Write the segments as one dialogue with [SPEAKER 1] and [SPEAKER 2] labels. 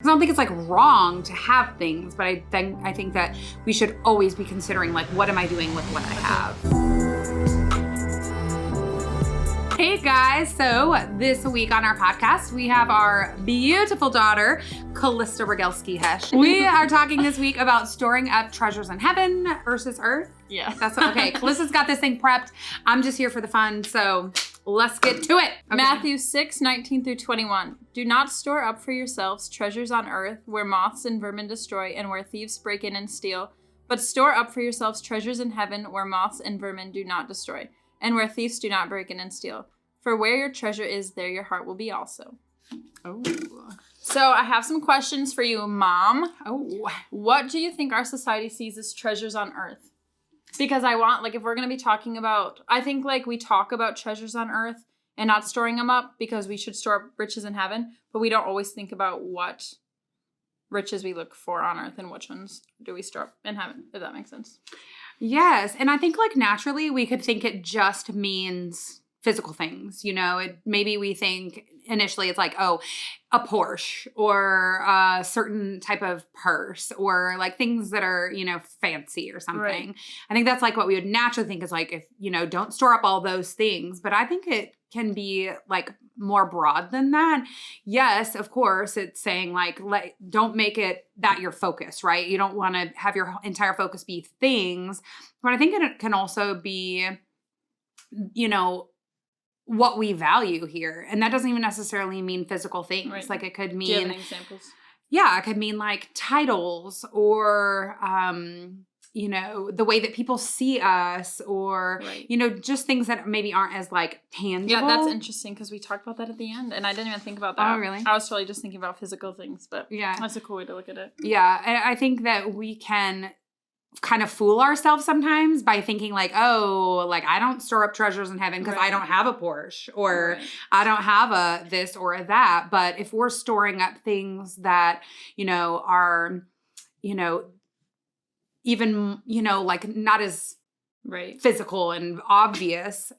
[SPEAKER 1] I don't think it's like wrong to have things, but I think that we should always be considering like, what am I doing with what I have? Hey guys, so this week on our podcast, we have our beautiful daughter, Callista Rogelski-Hesh. We are talking this week about storing up treasures in heaven versus earth.
[SPEAKER 2] Yeah.
[SPEAKER 1] That's okay. Callista's got this thing prepped. I'm just here for the fun, so let's get to it. Okay.
[SPEAKER 2] Matthew 6:19-21. Do not store up for yourselves treasures on earth where moths and vermin destroy and where thieves break in and steal, but store up for yourselves treasures in heaven where moths and vermin do not destroy and where thieves do not break in and steal. For where your treasure is, there your heart will be also.
[SPEAKER 1] Oh.
[SPEAKER 2] So I have some questions for you, Mom.
[SPEAKER 1] Oh.
[SPEAKER 2] What do you think our society sees as treasures on earth? Because I want, like, if we're going to be talking about, I think, like, we talk about treasures on earth and not storing them up because we should store up riches in heaven, but we don't always think about what riches we look for on earth and which ones do we store up in heaven, if that makes sense.
[SPEAKER 1] Yes, and I think, like, naturally we could think it just means physical things, you know. Maybe we think initially it's like, oh, a Porsche or a certain type of purse or like things that are, you know, fancy or something. Right. I think that's like what we would naturally think is like, if, you know, don't store up all those things. But I think it can be like more broad than that. Yes, of course, it's saying like, don't make it that your focus, right? You don't want to have your entire focus be things. But I think it can also be, you know, what we value here. And that doesn't even necessarily mean physical things. Right. Like it could mean—
[SPEAKER 2] Do you have any examples?
[SPEAKER 1] Yeah, it could mean like titles or, you know, the way that people see us or, right. you know, just things that maybe aren't as like tangible.
[SPEAKER 2] Yeah, that's interesting because we talked about that at the end and I didn't even think about that.
[SPEAKER 1] Oh, really?
[SPEAKER 2] I was totally just thinking about physical things, but
[SPEAKER 1] yeah,
[SPEAKER 2] that's a cool way to look at it.
[SPEAKER 1] Yeah, and I think that we can kind of fool ourselves sometimes by thinking like, oh, like I don't store up treasures in heaven because I don't have a Porsche or I don't have a this or a that. But if we're storing up things that, you know, are, you know, even, you know, like not as physical and obvious,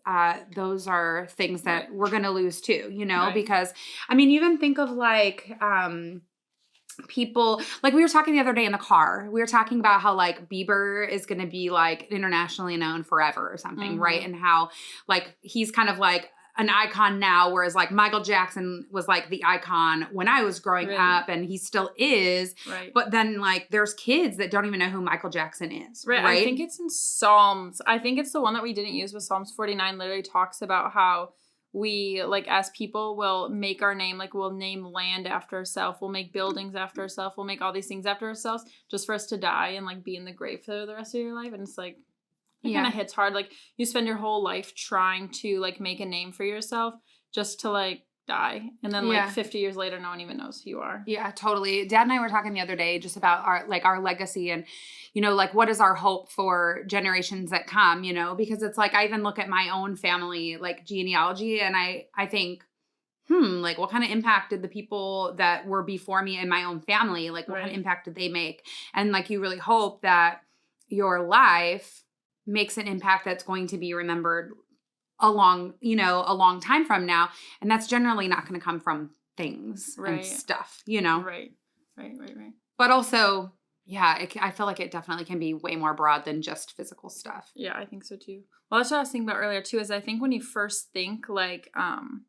[SPEAKER 1] those are things that we're going to lose too, you know, because I mean, even think of like, people, like we were talking the other day in the car, we were talking about how like Bieber is going to be like internationally known forever or something, right? And how like he's kind of like an icon now, whereas like Michael Jackson was like the icon when I was growing up and he still is. Right. But then like there's kids that don't even know who Michael Jackson is. Right.
[SPEAKER 2] I think it's in Psalms. I think it's the one that we didn't use, but Psalms 49 literally talks about how we, like, as people, will make our name, like, we'll name land after ourselves, we'll make buildings after ourselves, we'll make all these things after ourselves just for us to die and, like, be in the grave for the rest of your life. And it's, like, it kind of hits hard. Like, you spend your whole life trying to, like, make a name for yourself just to, like, die. And then, like, 50 years later, no one even knows who you are.
[SPEAKER 1] Yeah, totally. Dad and I were talking the other day just about our legacy and, you know, like, what is our hope for generations that come, you know, because it's like, I even look at my own family, like, genealogy, and I think, like, what kind of impact did the people that were before me in my own family, like, what kind of impact did they make? And, like, you really hope that your life makes an impact that's going to be remembered a long time from now. And that's generally not going to come from things and stuff, you know?
[SPEAKER 2] Right.
[SPEAKER 1] But also, yeah, I feel like it definitely can be way more broad than just physical stuff.
[SPEAKER 2] Yeah, I think so too. Well, that's what I was thinking about earlier too, is I think when you first think like, am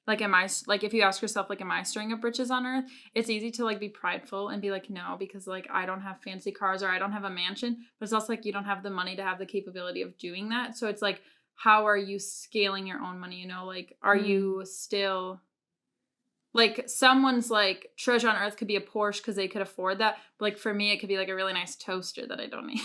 [SPEAKER 2] I, like, if you ask yourself, like, am I storing up riches on earth? It's easy to, like, be prideful and be like, no, because, like, I don't have fancy cars or I don't have a mansion. But it's also, like, you don't have the money to have the capability of doing that. So it's, like, how are you scaling your own money? You know, like, are you still, like, someone's, like, treasure on earth could be a Porsche because they could afford that. But, like, for me, it could be, like, a really nice toaster that I don't need.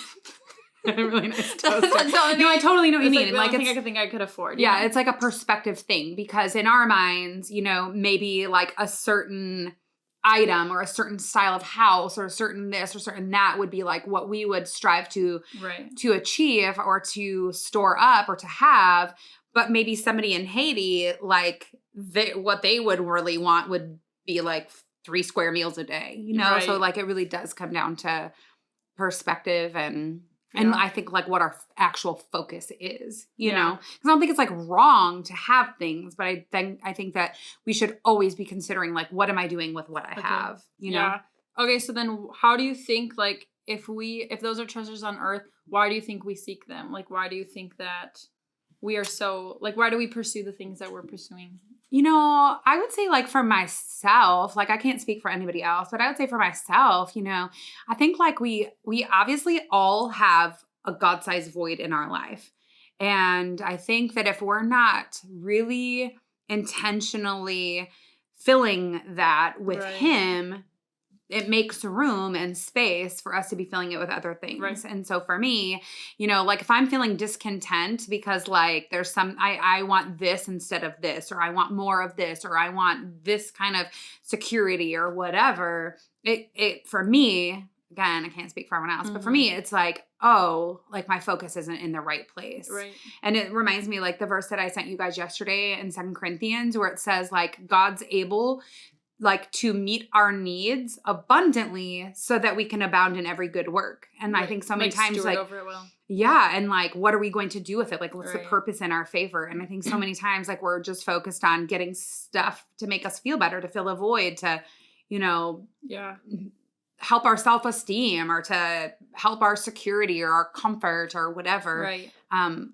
[SPEAKER 1] A really nice toaster. No, I totally know what you mean.
[SPEAKER 2] Like, I could afford.
[SPEAKER 1] Yeah, it's like a perspective thing because in our minds, you know, maybe like a certain item or a certain style of house or a certain this or certain that would be like what we would strive to achieve or to store up or to have. But maybe somebody in Haiti, like what they would really want would be like 3 square meals a day, you know? So like it really does come down to perspective and And
[SPEAKER 2] Yeah.
[SPEAKER 1] I think like what our actual focus is, you
[SPEAKER 2] Yeah.
[SPEAKER 1] know, because I don't think it's like wrong to have things, but I think that we should always be considering like, what am I doing with what I
[SPEAKER 2] Okay.
[SPEAKER 1] have, you know?
[SPEAKER 2] Yeah. Okay, so then how do you think, like, if those are treasures on earth, why do you think we seek them? Like, why do you think that we are so, like, why do we pursue the things that we're pursuing?
[SPEAKER 1] You know, I would say like for myself, like I can't speak for anybody else, but I would say for myself, you know, I think like we obviously all have a God-sized void in our life. And I think that if we're not really intentionally filling that with
[SPEAKER 2] Right.
[SPEAKER 1] him, it makes room and space for us to be filling it with other things.
[SPEAKER 2] Right.
[SPEAKER 1] And so for me, you know, like if I'm feeling discontent because like there's some, I want this instead of this, or I want more of this, or I want this kind of security or whatever, it for me, again, I can't speak for everyone else, but for me, it's like, oh, like my focus isn't in the right place.
[SPEAKER 2] Right.
[SPEAKER 1] And it reminds me like the verse that I sent you guys yesterday in 2 Corinthians, where it says like God's able like to meet our needs abundantly so that we can abound in every good work. And
[SPEAKER 2] Right.
[SPEAKER 1] I think so many
[SPEAKER 2] Like,
[SPEAKER 1] times
[SPEAKER 2] steward
[SPEAKER 1] like,
[SPEAKER 2] over it well.
[SPEAKER 1] yeah. And like, what are we going to do with it? Like, what's the
[SPEAKER 2] Right.
[SPEAKER 1] purpose in our favor? And I think so many times like we're just focused on getting stuff to make us feel better, to fill a void, to, you know,
[SPEAKER 2] Yeah.
[SPEAKER 1] help our self-esteem or to help our security or our comfort or whatever.
[SPEAKER 2] Right.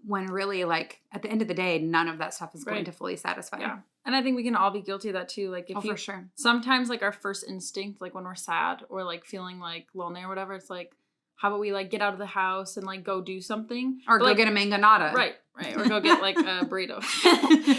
[SPEAKER 1] When really like at the end of the day, none of that stuff is going
[SPEAKER 2] Right.
[SPEAKER 1] to fully satisfy.
[SPEAKER 2] Yeah. And I think we can all be guilty of that too. Like, if
[SPEAKER 1] Oh, for sure.
[SPEAKER 2] sometimes like our first instinct, like when we're sad or like feeling like lonely or whatever, it's like, how about we like get out of the house and like go do something,
[SPEAKER 1] Or
[SPEAKER 2] But,
[SPEAKER 1] go
[SPEAKER 2] like,
[SPEAKER 1] get a mangonada.
[SPEAKER 2] right, or go get like a burrito.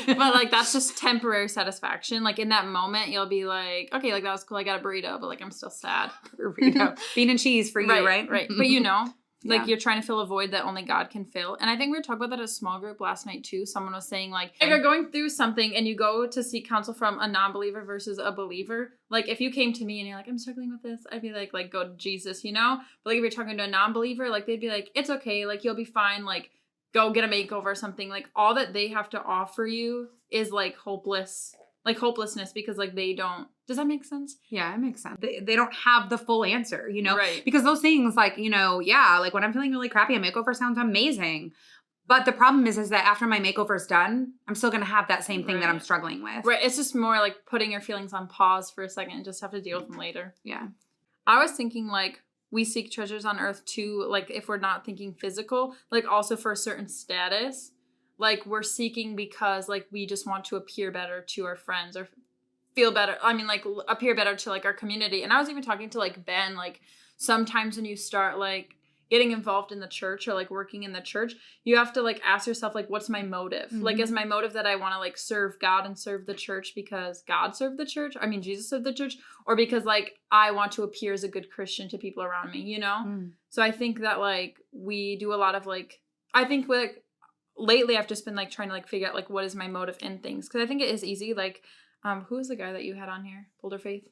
[SPEAKER 2] But like that's just temporary satisfaction. Like in that moment, you'll be like, okay, like that was cool, I got a burrito, but like I'm still sad.
[SPEAKER 1] Burrito. Bean and cheese for you, right?
[SPEAKER 2] Right. But you know, like
[SPEAKER 1] Yeah.
[SPEAKER 2] you're trying to fill a void that only God can fill. And I think we were talking about that at a small group last night too. Someone was saying like if you're going through something and you go to seek counsel from a non-believer versus a believer, like if you came to me and you're like, I'm struggling with this, I'd be like go to Jesus, you know? But like if you're talking to a non-believer, like they'd be like, it's okay, like you'll be fine, like go get a makeover or something. Like all that they have to offer you is like hopelessness, because like they don't. Does that make sense?
[SPEAKER 1] Yeah, it makes sense. They don't have the full answer, you know?
[SPEAKER 2] Right.
[SPEAKER 1] Because those things like, you know, yeah, like when I'm feeling really crappy, a makeover sounds amazing. But the problem is that after my makeover's done, I'm still going to have that same thing that I'm
[SPEAKER 2] Right.
[SPEAKER 1] struggling with.
[SPEAKER 2] Right. It's just more like putting your feelings on pause for a second and just have to deal with them later.
[SPEAKER 1] Yeah.
[SPEAKER 2] I was thinking like we seek treasures on earth too, like if we're not thinking physical, like also for a certain status, like we're seeking because like we just want to appear better to our friends or feel better. I mean, like appear better to like our community. And I was even talking to like Ben, like sometimes when you start like getting involved in the church or like working in the church, you have to like ask yourself, like, what's my motive?
[SPEAKER 1] Mm-hmm.
[SPEAKER 2] Like, is my motive that I want to like serve God and serve the church because God served the church? I mean, Jesus served the church, or because like I want to appear as a good Christian to people around me, you know?
[SPEAKER 1] Mm.
[SPEAKER 2] So I think that like we do a lot of like, I think like lately I've just been like trying to like figure out like what is my motive in things. Cause I think it is easy. Like, who was the guy that you had on here? Boulder Faith?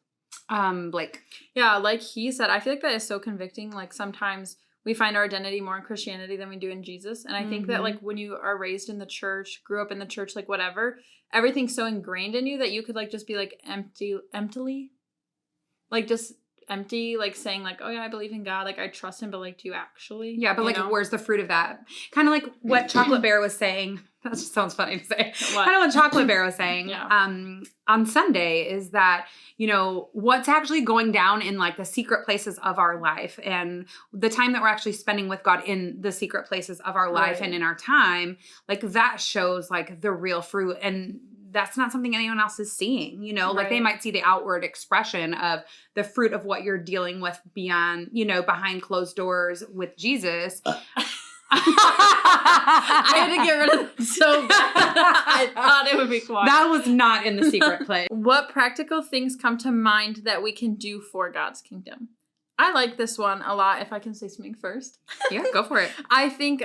[SPEAKER 1] Blake.
[SPEAKER 2] Yeah, like he said, I feel like that is so convicting. Like sometimes we find our identity more in Christianity than we do in Jesus. And I think that like when you are raised in the church, grew up in the church, like whatever, everything's so ingrained in you that you could like just be like emptily, like just empty, like saying like, oh yeah, I believe in God, like I trust him, but like do you actually?
[SPEAKER 1] Yeah, but
[SPEAKER 2] You
[SPEAKER 1] like,
[SPEAKER 2] know?
[SPEAKER 1] where's the fruit of that? Kind of like what Chocolate Bear was saying. That just sounds funny to say.
[SPEAKER 2] What?
[SPEAKER 1] Kind of what Chocolate Bear was saying
[SPEAKER 2] Yeah.
[SPEAKER 1] On Sunday is that, you know, what's actually going down in like the secret places of our life and the time that we're actually spending with God in the secret places of our life
[SPEAKER 2] Right.
[SPEAKER 1] and in our time, like that shows like the real fruit. And that's not something anyone else is seeing, you know, like they
[SPEAKER 2] Right.
[SPEAKER 1] might see the outward expression of the fruit of what you're dealing with beyond, you know, behind closed doors with Jesus.
[SPEAKER 2] I had to get rid of it so bad. I thought it would be quiet.
[SPEAKER 1] That was not in the secret place.
[SPEAKER 2] What practical things come to mind that we can do for God's kingdom? I like this one a lot, if I can say something first.
[SPEAKER 1] Yeah, go for it.
[SPEAKER 2] I think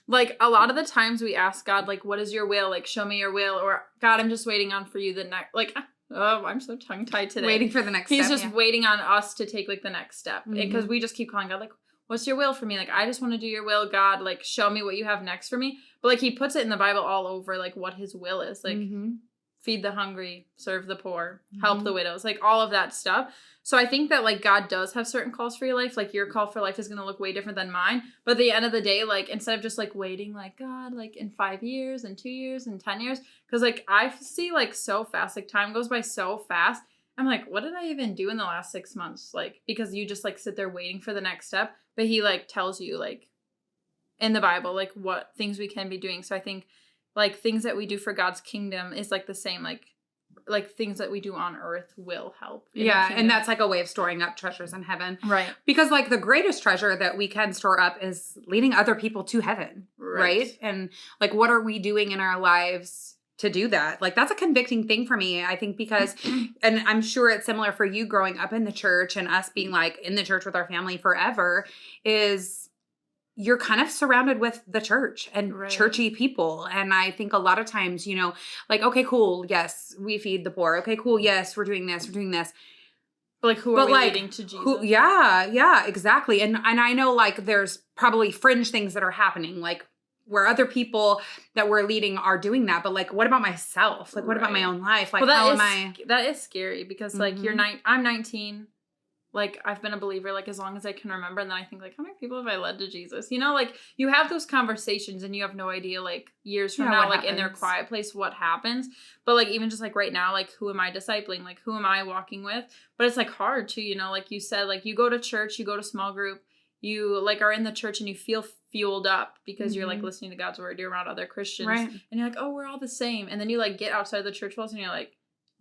[SPEAKER 2] like a lot of the times we ask God, like, what is your will? Like, show me your will. Or God, I'm just waiting on for you the next, like, oh, I'm so tongue tied today.
[SPEAKER 1] Waiting for the next
[SPEAKER 2] He's
[SPEAKER 1] step.
[SPEAKER 2] just waiting on us to take like the next step. Because
[SPEAKER 1] Mhm.
[SPEAKER 2] we just keep calling God, like, what's your will for me? Like, I just want to do your will, God. Like, show me what you have next for me. But like he puts it in the Bible all over, like what his will is. Like,
[SPEAKER 1] Mhm.
[SPEAKER 2] feed the hungry, serve the poor, help the widows, like all of that stuff. So I think that like God does have certain calls for your life. Like your call for life is going to look way different than mine. But at the end of the day, like instead of just like waiting, like God, like in 5 years and 2 years and 10 years, because like I see like so fast, like time goes by so fast. I'm like, what did I even do in the last 6 months? Like, because you just like sit there waiting for the next step. But he like tells you like in the Bible, like what things we can be doing. So I think like things that we do for God's kingdom is like the same, like things that we do on earth will help.
[SPEAKER 1] Yeah, and that's like a way of storing up treasures in heaven.
[SPEAKER 2] Right.
[SPEAKER 1] Because like the greatest treasure that we can store up is leading other people to heaven, right? And like what are we doing in our lives to do that? Like that's a convicting thing for me, I think, because and I'm sure it's similar for you growing up in the church and us being like in the church with our family forever, is you're kind of surrounded with the church and churchy people. And I think a lot of times, you know, like, okay, cool. Yes, we feed the poor. Okay, cool. Yes, we're doing this. We're doing this.
[SPEAKER 2] But like, who are we leading to Jesus?
[SPEAKER 1] Yeah, exactly. And I know like there's probably fringe things that are happening, like where other people that we're leading are doing that. But like, what about myself? Like, what about my own life? Like,
[SPEAKER 2] well,
[SPEAKER 1] how
[SPEAKER 2] that is scary because like I'm 19. Like, I've been a believer, like, as long as I can remember. And then I think, like, how many people have I led to Jesus? You know, like, you have those conversations and you have no idea, like, years from now, like, in their quiet place, what happens. But, like, even just, like, right now, like, who am I discipling? Like, who am I walking with? But it's, like, hard, too, you know? Like you said, like, you go to church, you go to small group, you, like, are in the church and you feel fueled up because you're, like, listening to God's word. You're around other Christians. Right. And you're like, oh, we're all the same. And then you, like, get outside the church walls and you're like,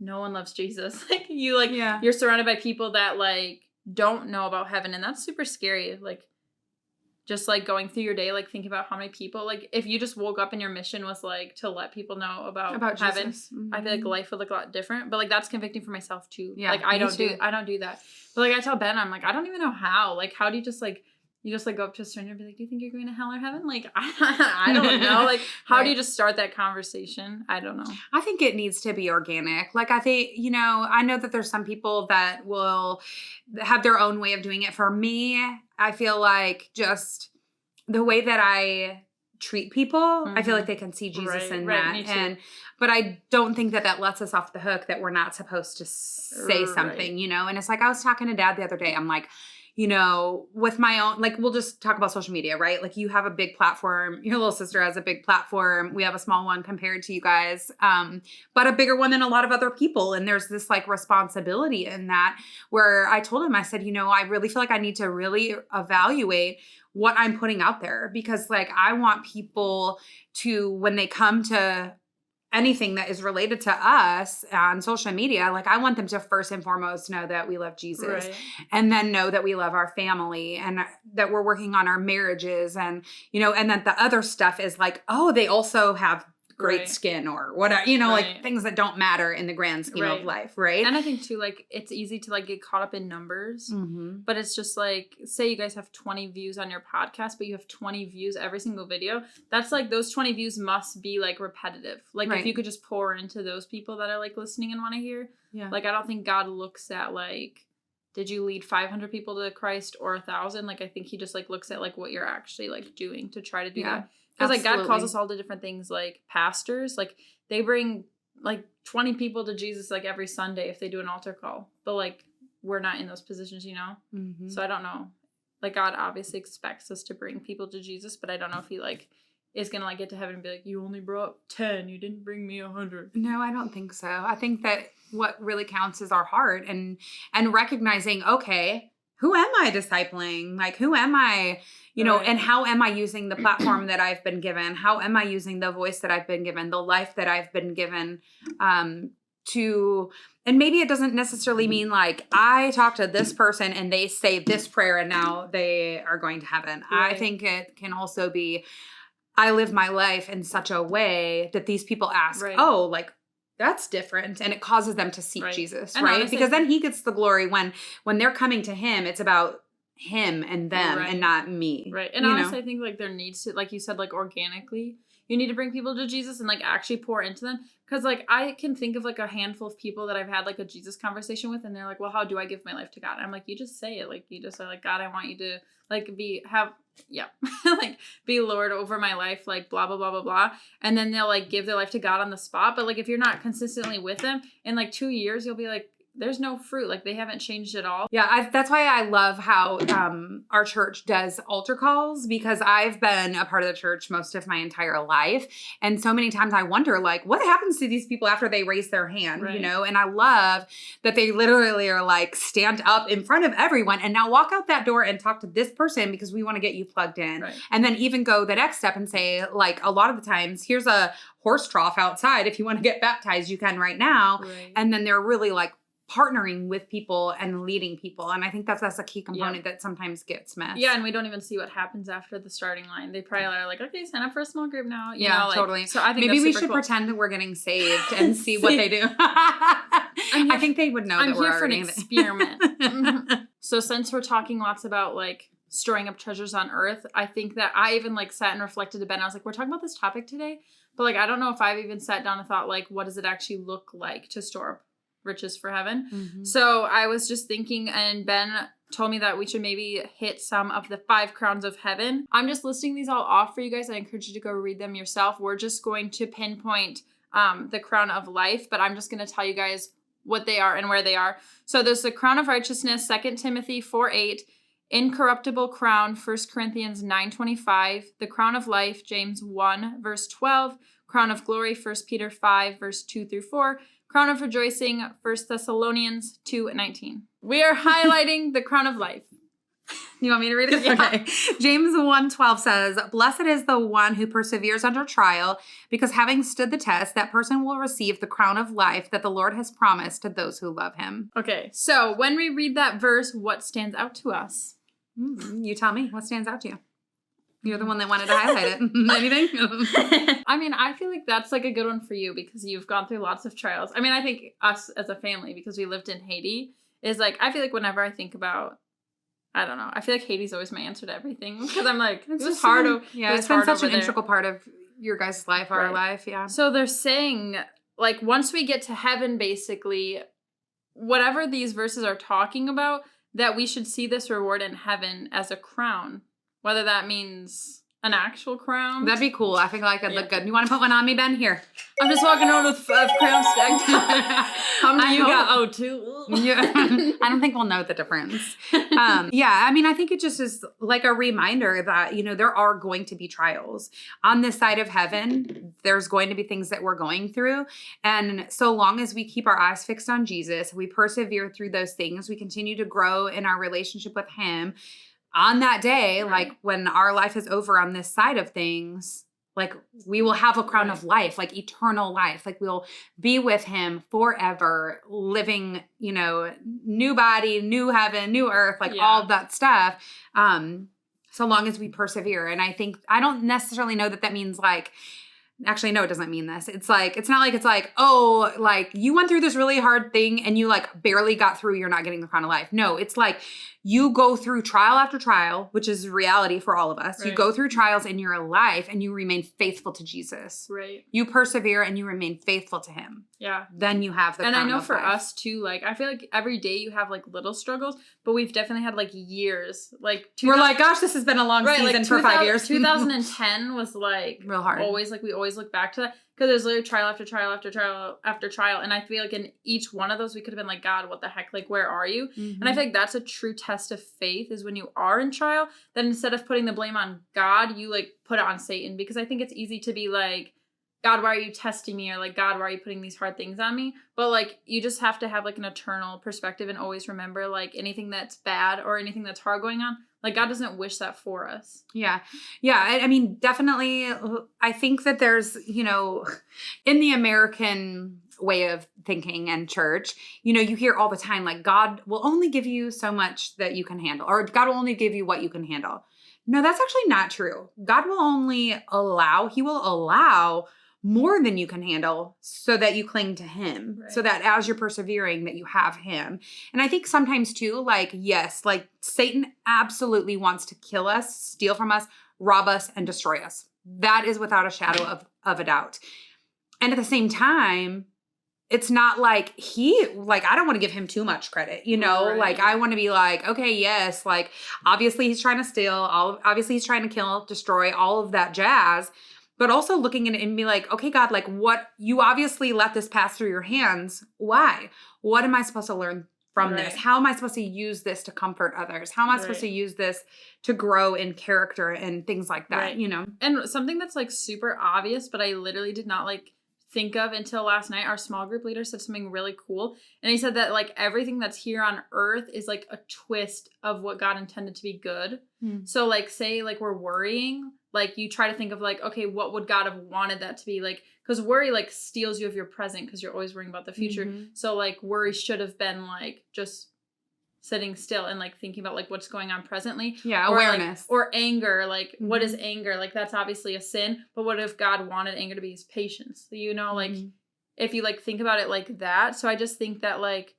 [SPEAKER 2] no one loves Jesus. Like, you, like, you're surrounded by people that, like, don't know about heaven. And that's super scary. Like, just, like, going through your day, like, thinking about how many people, like, if you just woke up and your mission was, like, to let people know about heaven, I feel like life would look a lot different. But, like, that's convicting for myself, too. Yeah, like, I don't do that. But, like, I tell Ben, I'm like, I don't even know how. Like, how do you just, like, go up to a stranger and be like, do you think you're going to hell or heaven? Like, I don't know. Like, how do you just start that conversation? I don't know.
[SPEAKER 1] I think it needs to be organic. Like, I think, you know, I know that there's some people that will have their own way of doing it. For me, I feel like just the way that I treat people, I feel like they can see Jesus in that. Me too. But I don't think that lets us off the hook that we're not supposed to say something, you know? And it's like, I was talking to Dad the other day. I'm like, you know, with my own, like, we'll just talk about social media, right? Like, you have a big platform. Your little sister has a big platform. We have a small one compared to you guys, but a bigger one than a lot of other people. And there's this, like, responsibility in that where I told him, I said, you know, I really feel like I need to really evaluate what I'm putting out there because, like, I want people to, when they come to anything that is related to us on social media, like I want them to first and foremost know that we love Jesus and then know that we love our family and that we're working on our marriages and, you know, and that the other stuff is like, oh, they also have great skin or whatever, you know, like things that don't matter in the grand scheme of life. Right.
[SPEAKER 2] And I think too, like it's easy to like get caught up in numbers, but it's just like, say you guys have 20 views on your podcast, but you have 20 views every single video. That's like, those 20 views must be like repetitive. Like if you could just pour into those people that are like listening and want to hear, like, I don't think God looks at like, did you lead 500 people to Christ or 1,000? Like, I think he just like looks at like what you're actually like doing to try to do that. Because, like, God calls us all to different things, like, pastors. Like, they bring, like, 20 people to Jesus, like, every Sunday if they do an altar call. But, like, we're not in those positions, you know? So, I don't know. Like, God obviously expects us to bring people to Jesus, but I don't know if he, like, is going to, like, get to heaven and be like, you only brought 10. You didn't bring me 100.
[SPEAKER 1] No, I don't think so. I think that what really counts is our heart and recognizing, okay, who am I discipling? Like, who am I, you know, and how am I using the platform that I've been given? How am I using the voice that I've been given, the life that I've been given to, and maybe it doesn't necessarily mean like I talk to this person and they say this prayer and now they are going to heaven. I think it can also be, I live my life in such a way that these people ask, oh, like, that's different. And it causes them to seek Jesus, and right? Honestly, because then he gets the glory when they're coming to him, it's about him and them and not me.
[SPEAKER 2] Right. And honestly, I think like there needs to, like you said, like organically, you need to bring people to Jesus and like actually pour into them. Cause like I can think of like a handful of people that I've had like a Jesus conversation with, and they're like, well, how do I give my life to God? And I'm like, you just say it. Like you just say like, God, I want you to like like be Lord over my life, like blah, blah, blah, blah, blah. And then they'll like give their life to God on the spot. But like, if you're not consistently with them in like 2 years, you'll be like, there's no fruit. Like they haven't changed at all.
[SPEAKER 1] Yeah, that's why I love how our church does altar calls, because I've been a part of the church most of my entire life. And so many times I wonder, like, what happens to these people after they raise their hand,
[SPEAKER 2] Right.
[SPEAKER 1] you know? And I love that they literally are like, stand up in front of everyone and now walk out that door and talk to this person because we want to get you plugged in.
[SPEAKER 2] Right.
[SPEAKER 1] And then even go the next step and say, like, a lot of the times, here's a horse trough outside. If you want to get baptized, you can right now.
[SPEAKER 2] Right.
[SPEAKER 1] And then they're really like, partnering with people and leading people. And I think that's a key component that sometimes gets missed.
[SPEAKER 2] Yeah, and we don't even see what happens after the starting line. They probably are like, okay, sign up for a small group now. You know, like,
[SPEAKER 1] totally.
[SPEAKER 2] So I think
[SPEAKER 1] maybe we
[SPEAKER 2] super
[SPEAKER 1] should
[SPEAKER 2] cool.
[SPEAKER 1] pretend that we're getting saved and see what they do. I think they would know
[SPEAKER 2] I'm
[SPEAKER 1] that we're
[SPEAKER 2] here for an
[SPEAKER 1] already
[SPEAKER 2] experiment. Mm-hmm. So since we're talking lots about like storing up treasures on earth, I think that I even like sat and reflected a bit. And I was like, we're talking about this topic today, but like I don't know if I've even sat down and thought like, what does it actually look like to store up riches for heaven?
[SPEAKER 1] Mm-hmm.
[SPEAKER 2] So I was just thinking, and Ben told me that we should maybe hit some of the 5 crowns of heaven. I'm just listing these all off for you guys. I encourage you to go read them yourself. We're just going to pinpoint the crown of life, but I'm just going to tell you guys what they are and where they are. So there's the crown of righteousness, 2 Timothy 4:8, incorruptible crown, 1 Corinthians 9:25, the crown of life, James 1 verse 12, crown of glory, 1 Peter 5 verse 2 through 4, crown of rejoicing, 1 Thessalonians 2:19. We are highlighting the crown of life.
[SPEAKER 1] You want me to read it?
[SPEAKER 2] Yeah.
[SPEAKER 1] Okay. James 1:12 says, blessed is the one who perseveres under trial, because having stood the test, that person will receive the crown of life that the Lord has promised to those who love him.
[SPEAKER 2] Okay, so when we read that verse, what stands out to us?
[SPEAKER 1] You tell me, what stands out to you? You're the one that wanted to highlight it. Anything?
[SPEAKER 2] I mean, I feel like that's like a good one for you because you've gone through lots of trials. I mean, I think us as a family, because we lived in Haiti, is like, I feel like whenever I think about, I don't know, I feel like Haiti's always my answer to everything because I'm like, it was hard.
[SPEAKER 1] It's been such an integral part of your guys' life, our life. Yeah.
[SPEAKER 2] So they're saying, like, once we get to heaven, basically, whatever these verses are talking about, that we should see this reward in heaven as a crown. Whether that means an actual crown.
[SPEAKER 1] That'd be cool. I think like it'd look good. You want to put one on me, Ben? Here.
[SPEAKER 2] I'm just walking around with crowns stacked. How many you got? Oh, 2.
[SPEAKER 1] Yeah. I don't think we'll know the difference. Yeah, I mean, I think it just is like a reminder that, you know, there are going to be trials. On this side of heaven, there's going to be things that we're going through. And so long as we keep our eyes fixed on Jesus, we persevere through those things, we continue to grow in our relationship with him. On that day, like when our life is over on this side of things, like we will have a crown of life, like eternal life. Like we'll be with him forever, living, you know, new body, new heaven, new earth, like all of that stuff. So long as we persevere. And I don't necessarily know that means like, actually, no, it doesn't mean this. It's not like it's like, oh, like you went through this really hard thing and you like barely got through, you're not getting the crown of life. No, it's like you go through trial after trial, which is reality for all of us. Right. You go through trials in your life and you remain faithful to Jesus.
[SPEAKER 2] Right.
[SPEAKER 1] You persevere and you remain faithful to him.
[SPEAKER 2] Yeah.
[SPEAKER 1] Then you have the crown of life.
[SPEAKER 2] And I know for us too, like I feel like every day you have like little struggles, but we've definitely had like years. Like
[SPEAKER 1] we're like, gosh, this has been a long season like for 5 years.
[SPEAKER 2] 2010 was like
[SPEAKER 1] real hard.
[SPEAKER 2] Always like we always look back to that because there's literally trial after trial after trial after trial, and I feel like in each one of those we could have been like, God, what the heck? Like, where are you? Mm-hmm. And I feel like that's a true test of faith is when you are in trial. Then instead of putting the blame on God, you like put it on Satan, because I think it's easy to be like, God, why are you testing me? Or like, God, why are you putting these hard things on me? But like, you just have to have like an eternal perspective and always remember like anything that's bad or anything that's hard going on, like God doesn't wish that for us. Yeah.
[SPEAKER 1] Yeah. I mean, definitely, I think that there's, you know, in the American way of thinking and church, you know, you hear all the time, like God will only give you so much that you can handle, or God will only give you what you can handle. No, that's actually not true. God will only he will allow more than you can handle so that you cling to him, right. So that as you're persevering that you have him. And I think sometimes too, like, yes, like Satan absolutely wants to kill us, steal from us, rob us, and destroy us. That is without a shadow of a doubt. And at the same time, it's not like I don't want to give him too much credit,
[SPEAKER 2] Right.
[SPEAKER 1] Like, I want to be like, okay, yes, like, obviously he's trying to steal, obviously he's trying to kill, destroy, all of that jazz, but also looking at it and be like, okay, God, like, what, you obviously let this pass through your hands. Why? What am I supposed to learn from this? How am I supposed to use this to comfort others? How am I supposed to use this to grow in character and things like that,
[SPEAKER 2] And something that's like super obvious, but I literally did not like think of until last night, our small group leader said something really cool. And he said that like everything that's here on earth is like a twist of what God intended to be good. So like, say like we're worrying, like you try to think of like, okay, what would God have wanted that to be? Like, because worry like steals you of your present because you're always worrying about the future. So like worry should have been like just sitting still and like thinking about like what's going on presently.
[SPEAKER 1] Yeah, awareness.
[SPEAKER 2] Or anger, like what is anger? Like that's obviously a sin, but what if God wanted anger to be his patience? Like if you like think about it like that. So I just think that like,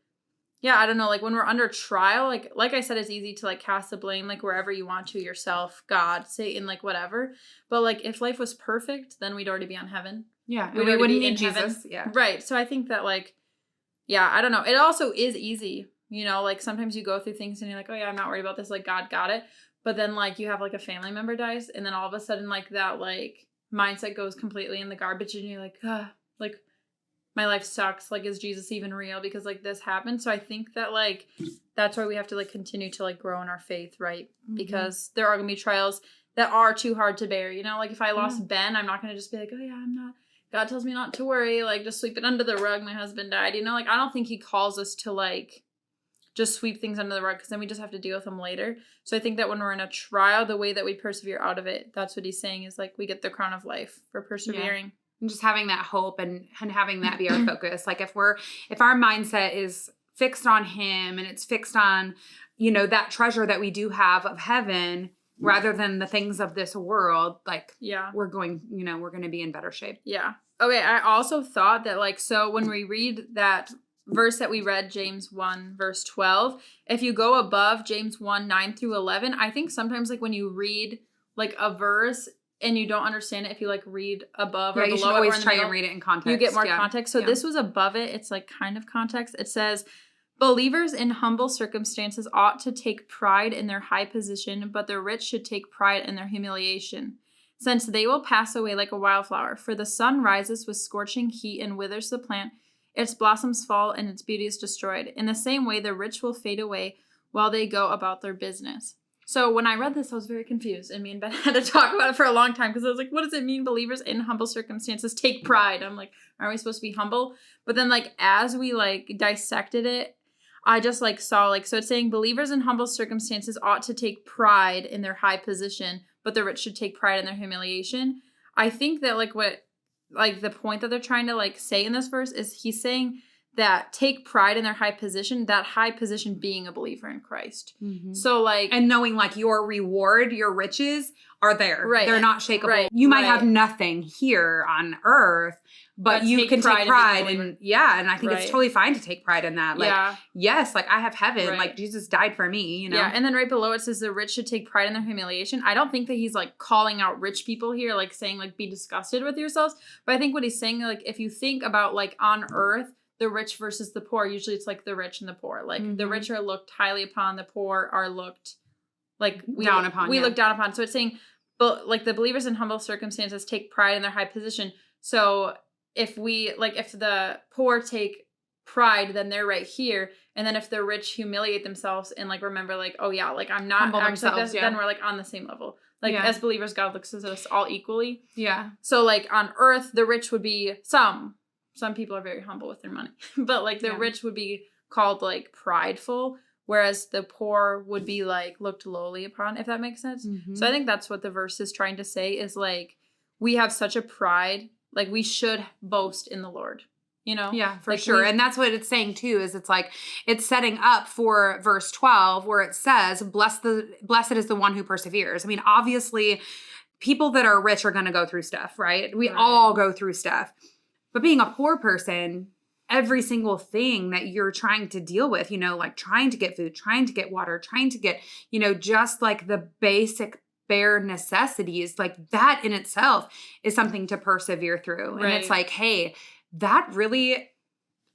[SPEAKER 2] yeah, I don't know, like when we're under trial, like I said, it's easy to like cast the blame like wherever you want to, yourself, God, Satan, like whatever. But like if life was perfect, then we'd already be on heaven.
[SPEAKER 1] Yeah, we wouldn't need Jesus. Yeah.
[SPEAKER 2] Right. So I think that like, yeah, I don't know. It also is easy. Like sometimes you go through things and you're like, oh yeah, I'm not worried about this. Like God got it. But then like you have like a family member dies and then all of a sudden like that like mindset goes completely in the garbage and you're like, like my life sucks. Like, is Jesus even real? Because like this happened. So I think that like, that's why we have to like continue to like grow in our faith. Right. Because there are going to be trials that are too hard to bear. Like if I lost Ben, I'm not going to just be like, oh yeah, I'm not. God tells me not to worry. Like just sweep it under the rug. My husband died. Like I don't think he calls us to like, just sweep things under the rug because then we just have to deal with them later. So I think that when we're in a trial, the way that we persevere out of it, that's what he's saying is like we get the crown of life for persevering.
[SPEAKER 1] Yeah. And just having that hope and having that be our focus. Like if our mindset is fixed on him and it's fixed on, that treasure that we do have of heaven rather than the things of this world, like we're going to be in better shape.
[SPEAKER 2] Yeah. Okay. I also thought that like, so when we read that verse that we read, James 1 verse 12, if you go above James 1 9 through 11, I think sometimes like when you read like a verse and you don't understand it, if you like read above or below,
[SPEAKER 1] you should always try and read it in context.
[SPEAKER 2] You get more context. So this was above it. It's like kind of context. It says, believers in humble circumstances ought to take pride in their high position, but the rich should take pride in their humiliation, since they will pass away like a wildflower. For the sun rises with scorching heat and withers the plant. Its blossoms fall and its beauty is destroyed. In the same way, the rich will fade away while they go about their business. So when I read this, I was very confused. And me and Ben had to talk about it for a long time because I was like, what does it mean? Believers in humble circumstances take pride. I'm like, aren't we supposed to be humble? But then like, as we like dissected it, I just like saw like, so it's saying believers in humble circumstances ought to take pride in their high position, but the rich should take pride in their humiliation. I think that like what, like the point that they're trying to like say in this verse is he's saying that take pride in their high position, that high position being a believer in Christ. So like,
[SPEAKER 1] and knowing like your reward, your riches are there. Right. They're not shakeable. Right. You might have nothing here on earth, but you can take pride and and I think it's totally fine to take pride in that. Like, yes, like I have heaven, like Jesus died for me,
[SPEAKER 2] Yeah. And then right below it says the rich should take pride in their humiliation. I don't think that he's like calling out rich people here, like saying like be disgusted with yourselves. But I think what he's saying, like if you think about like on earth, the rich versus the poor, usually it's like the rich and the poor. Like the rich are looked highly upon, the poor are looked like
[SPEAKER 1] down upon.
[SPEAKER 2] We look down upon. So it's saying, but like the believers in humble circumstances take pride in their high position. So if we like, if the poor take pride, then they're right here. And then if the rich humiliate themselves and like remember like, oh yeah, like I'm not actually like this, then we're like on the same level. Like as believers, God looks at us all equally. Yeah. So like on earth, the rich would be some people are very humble with their money, but like the rich would be called like prideful, whereas the poor would be like looked lowly upon, if that makes sense. So I think that's what the verse is trying to say is like, we have such a pride, like we should boast in the Lord,
[SPEAKER 1] Yeah, for like sure. And that's what it's saying too, is it's like, it's setting up for verse 12 where it says, blessed is the one who perseveres. I mean, obviously people that are rich are going to go through stuff, right? We all go through stuff. But being a poor person, every single thing that you're trying to deal with, like trying to get food, trying to get water, trying to get, just like the basic bare necessities, like that in itself is something to persevere through. And it's like, hey, that really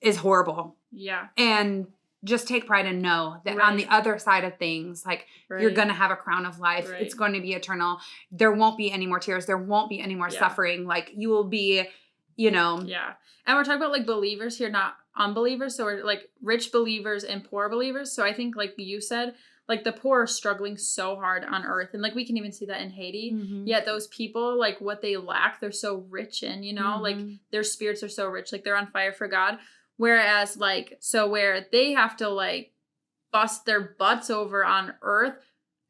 [SPEAKER 1] is horrible.
[SPEAKER 2] Yeah.
[SPEAKER 1] And just take pride and know that on the other side of things, like you're going to have a crown of life. It's going to be eternal. There won't be any more tears. There won't be any more suffering. Like you will be, you know.
[SPEAKER 2] Yeah. And we're talking about like believers here, not unbelievers. So we're like rich believers and poor believers. So I think like you said, like the poor are struggling so hard on earth. And like we can even see that in Haiti. Mm-hmm. Yet those people, like what they lack, they're so rich in, you know, like their spirits are so rich. Like they're on fire for God. Whereas like, so where they have to like bust their butts over on earth,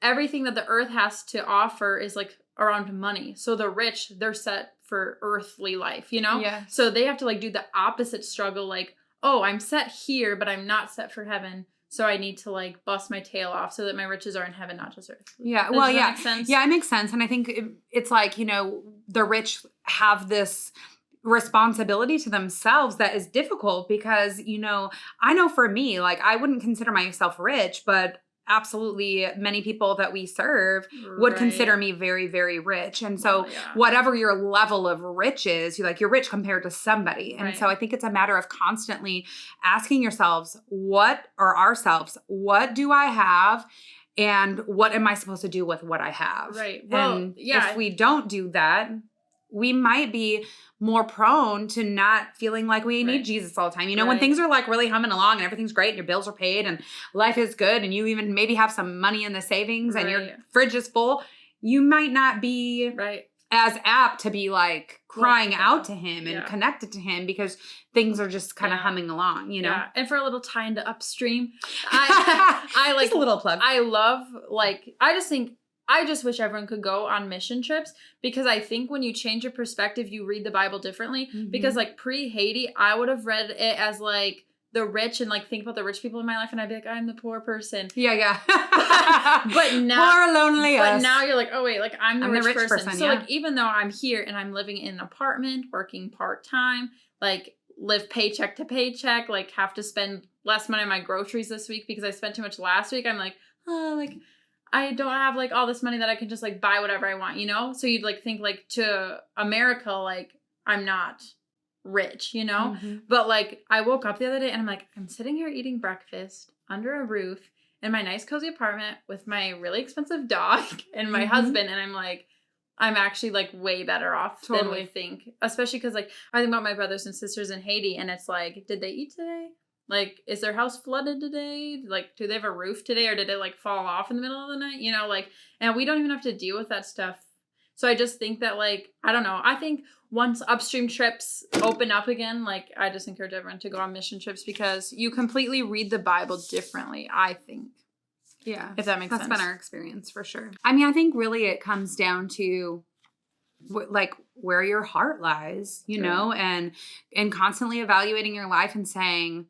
[SPEAKER 2] everything that the earth has to offer is like around money. So the rich, they're set for earthly life, you know?
[SPEAKER 1] Yeah.
[SPEAKER 2] So they have to like do the opposite struggle. Like, oh, I'm set here, but I'm not set for heaven. So I need to like bust my tail off so that my riches are in heaven, not just earth.
[SPEAKER 1] Yeah. Well, yeah. Make sense? Yeah, it makes sense. And I think it's like, you know, the rich have this responsibility to themselves that is difficult because, you know, I know for me, like I wouldn't consider myself rich, but absolutely many people that we serve would consider me very, very rich. And so whatever your level of rich is, you're rich compared to somebody. And so I think it's a matter of constantly asking yourselves, what do I have? And what am I supposed to do with what I have?
[SPEAKER 2] Right. Well,
[SPEAKER 1] and if we don't do that, we might be more prone to not feeling like we need Jesus all the time. You know, when things are like really humming along and everything's great and your bills are paid and life is good and you even maybe have some money in the savings and your fridge is full, you might not be as apt to be like crying out to him and connected to him because things are just kind of humming along, you know? Yeah.
[SPEAKER 2] And for a little tie into Upstream, I like
[SPEAKER 1] just a little plug.
[SPEAKER 2] I love I just wish everyone could go on mission trips because I think when you change your perspective, you read the Bible differently. Mm-hmm. Because like pre-Haiti, I would have read it as like the rich and like think about the rich people in my life and I'd be like, I'm the poor person.
[SPEAKER 1] Yeah.
[SPEAKER 2] But now,
[SPEAKER 1] poor lonely
[SPEAKER 2] but
[SPEAKER 1] us.
[SPEAKER 2] now you're like, oh wait, like I'm the rich person. So like even though I'm here and I'm living in an apartment, working part-time, like live paycheck to paycheck, like have to spend less money on my groceries this week because I spent too much last week. I'm like, I don't have like all this money that I can just like buy whatever I want, you know? So you'd like think like to America, like I'm not rich, you know? Mm-hmm. But like I woke up the other day and I'm like, I'm sitting here eating breakfast under a roof in my nice cozy apartment with my really expensive dog and my husband. And I'm like, I'm actually like way better off than we think. Especially because like I think about my brothers and sisters in Haiti and it's like, did they eat today? Like, is their house flooded today? Like, do they have a roof today? Or did it, like, fall off in the middle of the night? You know, like, and we don't even have to deal with that stuff. So I just think that, like, I don't know. I think once Upstream trips open up again, like, I just encourage everyone to go on mission trips because you completely read the Bible differently, I think.
[SPEAKER 1] Yeah.
[SPEAKER 2] If that makes sense.
[SPEAKER 1] That's been our experience, for sure. I mean, I think really it comes down to like where your heart lies, you know, and constantly evaluating your life and saying,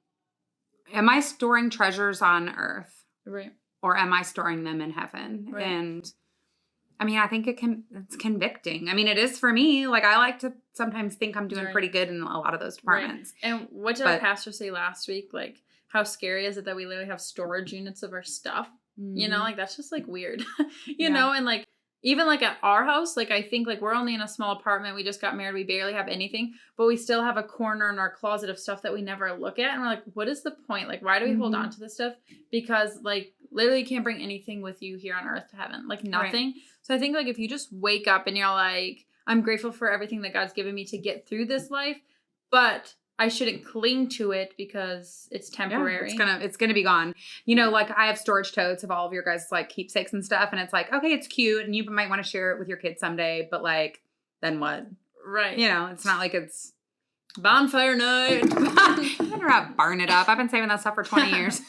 [SPEAKER 1] am I storing treasures on earth?
[SPEAKER 2] Right.
[SPEAKER 1] Or am I storing them in heaven? Right. And I mean, I think it's convicting. I mean, it is for me. Like, I like to sometimes think I'm doing pretty good in a lot of those departments.
[SPEAKER 2] Right. And what did our pastor say last week? Like, how scary is it that we literally have storage units of our stuff? Mm-hmm. You know, like, that's just, like, weird. you know, and, like, even, like, at our house, like, I think, like, we're only in a small apartment. We just got married. We barely have anything. But we still have a corner in our closet of stuff that we never look at. And we're like, what is the point? Like, why do we hold on to this stuff? Because, like, literally you can't bring anything with you here on earth to heaven. Like, nothing. Right. So I think, like, if you just wake up and you're like, I'm grateful for everything that God's given me to get through this life, but I shouldn't cling to it because it's temporary.
[SPEAKER 1] Yeah, it's gonna be gone. You know, like I have storage totes of all of your guys' like keepsakes and stuff, and it's like, okay, it's cute, and you might want to share it with your kids someday, but like, then what?
[SPEAKER 2] Right.
[SPEAKER 1] You know, it's not like it's
[SPEAKER 2] bonfire night.
[SPEAKER 1] I'm gonna burn it up. I've been saving that stuff for 20 years.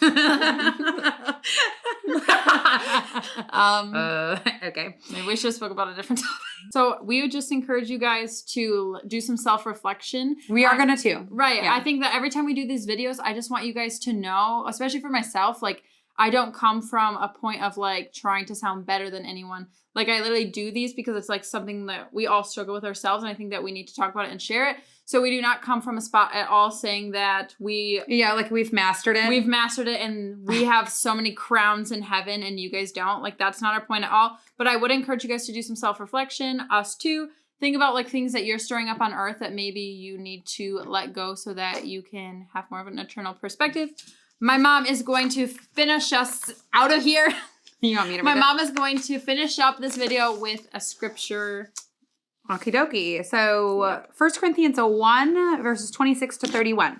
[SPEAKER 1] Okay.
[SPEAKER 2] Maybe we should have spoke about a different topic. So we would just encourage you guys to do some self-reflection.
[SPEAKER 1] We are gonna too.
[SPEAKER 2] Right. Yeah. I think that every time we do these videos, I just want you guys to know, especially for myself, like I don't come from a point of like trying to sound better than anyone. Like I literally do these because it's like something that we all struggle with ourselves. And I think that we need to talk about it and share it. So we do not come from a spot at all saying that
[SPEAKER 1] like we've mastered it.
[SPEAKER 2] We've mastered it and we have so many crowns in heaven and you guys don't. Like that's not our point at all. But I would encourage you guys to do some self-reflection, us too. Think about like things that you're stirring up on earth that maybe you need to let go so that you can have more of an eternal perspective. My mom is going to finish us out of here.
[SPEAKER 1] You want me to
[SPEAKER 2] My
[SPEAKER 1] read it?
[SPEAKER 2] mom is going to finish up this video with a scripture.
[SPEAKER 1] Okie dokie. So 1 Corinthians 1, verses 26 to 31.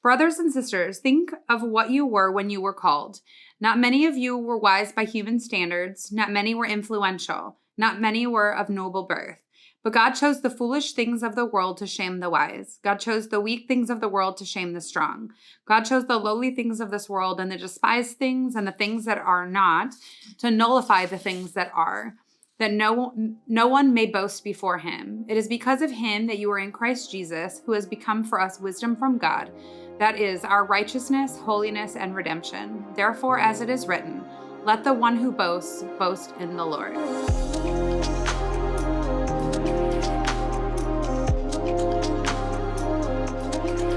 [SPEAKER 1] Brothers and sisters, think of what you were when you were called. Not many of you were wise by human standards. Not many were influential. Not many were of noble birth. But God chose the foolish things of the world to shame the wise. God chose the weak things of the world to shame the strong. God chose the lowly things of this world and the despised things and the things that are not to nullify the things that are, that no one may boast before him. It is because of him that you are in Christ Jesus, who has become for us wisdom from God. That is our righteousness, holiness, and redemption. Therefore, as it is written, let the one who boasts, boast in the Lord.